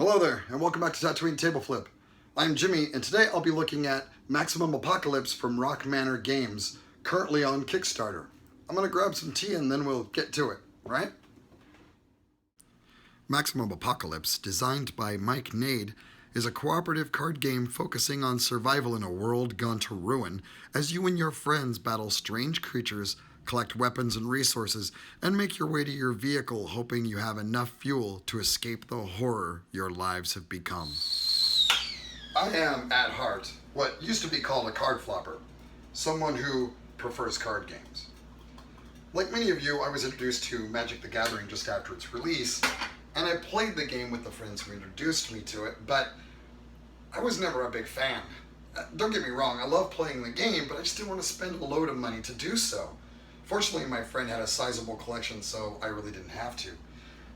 Hello there, and welcome back to Tatooine Tableflip. I'm Jimmie, and today I'll be looking at Maximum Apocalypse from Rock Manor Games, currently on Kickstarter. I'm gonna grab some tea and then we'll get to it, right? Maximum Apocalypse, designed by Mike Nade, is a cooperative card game focusing on survival in a world gone to ruin as you and your friends battle strange creatures, collect weapons and resources, and make your way to your vehicle hoping you have enough fuel to escape the horror your lives have become. I am, at heart, what used to be called a card flopper, someone who prefers card games. Like many of you, I was introduced to Magic the Gathering just after its release, and I played the game with the friends who introduced me to it, but I was never a big fan. Don't get me wrong, I love playing the game, but I just didn't want to spend a load of money to do so. Fortunately, my friend had a sizable collection, so I really didn't have to.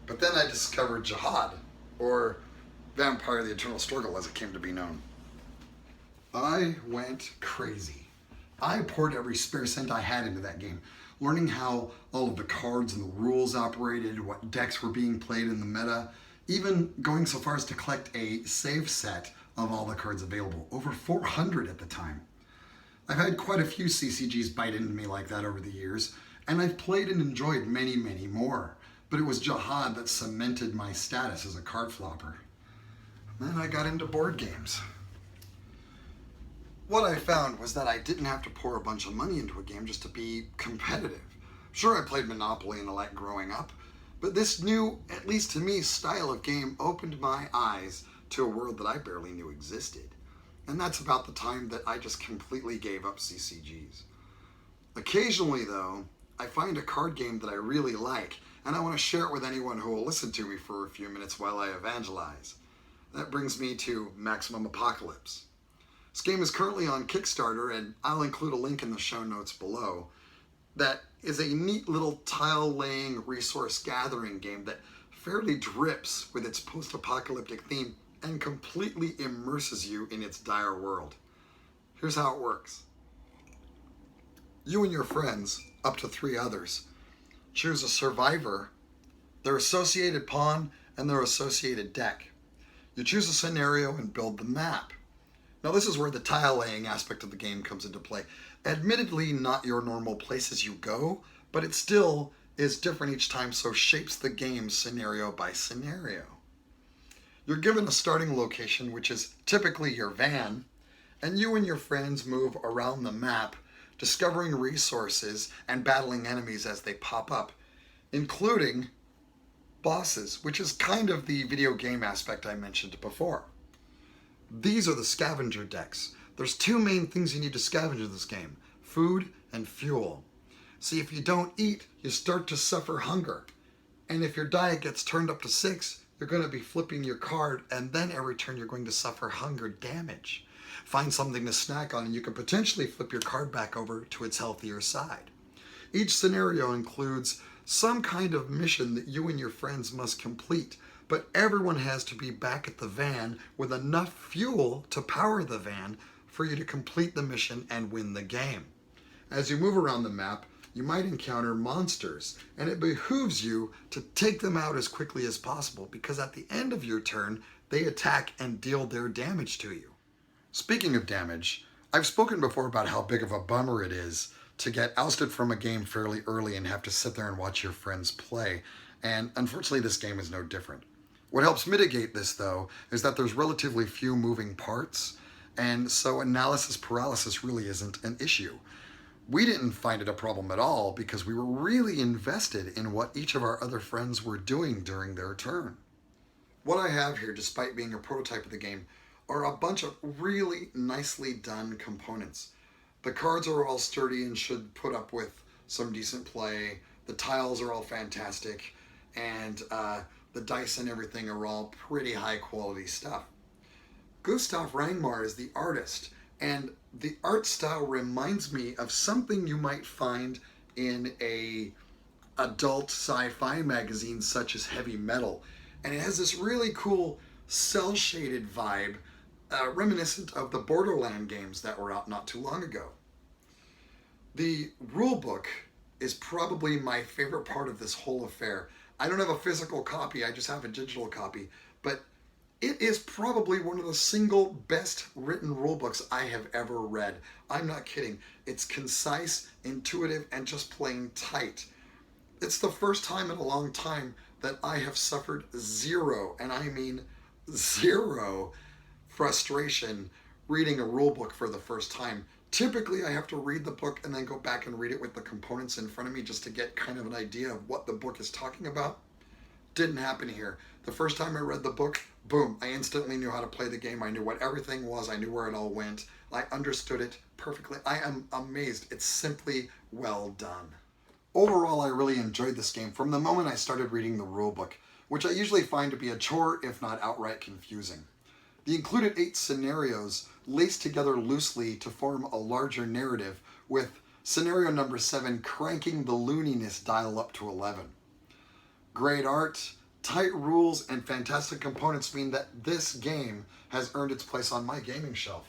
But then I discovered Jihad, or Vampire the Eternal Struggle as it came to be known. I went crazy. I poured every spare cent I had into that game, learning how all of the cards and the rules operated, what decks were being played in the meta, even going so far as to collect a save set of all the cards available, over 400 at the time. I've had quite a few CCGs bite into me like that over the years, and I've played and enjoyed many, many more, but it was Jihad that cemented my status as a card flopper. Then I got into board games. What I found was that I didn't have to pour a bunch of money into a game just to be competitive. Sure, I played Monopoly and the like growing up, but this new, at least to me, style of game opened my eyes to a world that I barely knew existed. And that's about the time that I just completely gave up CCGs. Occasionally, though, I find a card game that I really like, and I want to share it with anyone who will listen to me for a few minutes while I evangelize. That brings me to Maximum Apocalypse. This game is currently on Kickstarter, and I'll include a link in the show notes below. That is a neat little tile-laying, resource-gathering game that fairly drips with its post-apocalyptic theme and completely immerses you in its dire world. Here's how it works. You and your friends, up to 3 others, choose a survivor, their associated pawn, and their associated deck. You choose a scenario and build the map. Now this is where the tile laying aspect of the game comes into play. Admittedly, not your normal places you go, but it still is different each time, so shapes the game scenario by scenario. You're given a starting location, which is typically your van, and you and your friends move around the map, discovering resources and battling enemies as they pop up, including bosses, which is kind of the video game aspect I mentioned before. These are the scavenger decks. There's 2 main things you need to scavenge in this game: food and fuel. See, if you don't eat, you start to suffer hunger. And if your diet gets turned up to 6, you're going to be flipping your card, and then every turn you're going to suffer hunger damage. Find something to snack on, and you can potentially flip your card back over to its healthier side. Each scenario includes some kind of mission that you and your friends must complete, but everyone has to be back at the van with enough fuel to power the van for you to complete the mission and win the game. As you move around the map, you might encounter monsters, and it behooves you to take them out as quickly as possible, because at the end of your turn, they attack and deal their damage to you. Speaking of damage, I've spoken before about how big of a bummer it is to get ousted from a game fairly early and have to sit there and watch your friends play, and unfortunately this game is no different. What helps mitigate this, though, is that there's relatively few moving parts, and so analysis paralysis really isn't an issue. We didn't find it a problem at all because we were really invested in what each of our other friends were doing during their turn. What I have here, despite being a prototype of the game, are a bunch of really nicely done components. The cards are all sturdy and should put up with some decent play. The tiles are all fantastic, and the dice and everything are all pretty high quality stuff. Gustav Rangmar is the artist, and the art style reminds me of something you might find in a adult sci-fi magazine such as Heavy Metal. And it has this really cool cel-shaded vibe, reminiscent of the Borderland games that were out not too long ago. The rulebook is probably my favorite part of this whole affair. I don't have a physical copy, I just have a digital copy, but It is probably one of the single best written rulebooks I have ever read. I'm not kidding. It's concise, intuitive, and just plain tight. It's the first time in a long time that I have suffered zero, and I mean zero, frustration reading a rulebook for the first time. Typically, I have to read the book and then go back and read it with the components in front of me just to get kind of an idea of what the book is talking about. Didn't happen here. The first time I read the book, boom, I instantly knew how to play the game. I knew what everything was. I knew where it all went. I understood it perfectly. I am amazed. It's simply well done. Overall, I really enjoyed this game from the moment I started reading the rulebook, which I usually find to be a chore, if not outright confusing. The included 8 scenarios laced together loosely to form a larger narrative, with scenario number 7 cranking the looniness dial up to 11. Great art, tight rules, and fantastic components mean that this game has earned its place on my gaming shelf.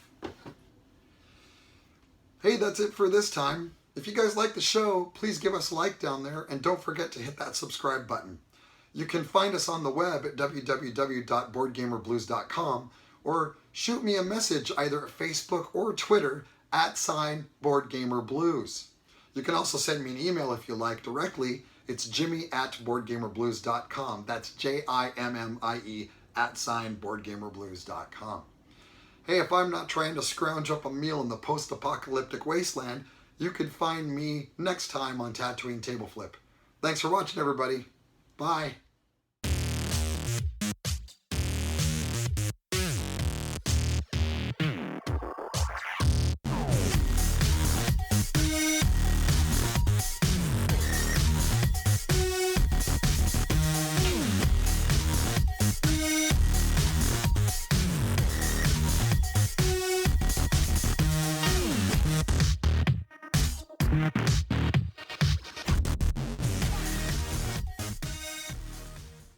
Hey, that's it for this time. If you guys like the show, please give us a like down there, and don't forget to hit that subscribe button. You can find us on the web at www.boardgamerblues.com, or shoot me a message either at Facebook or Twitter at @BoardGamerBlues. You can also send me an email if you like directly. It's Jimmie@BoardGamerBlues.com. That's JIMMIE @BoardGamerBlues.com. Hey, if I'm not trying to scrounge up a meal in the post-apocalyptic wasteland, you can find me next time on Tatooine Tableflip. Thanks for watching, everybody. Bye.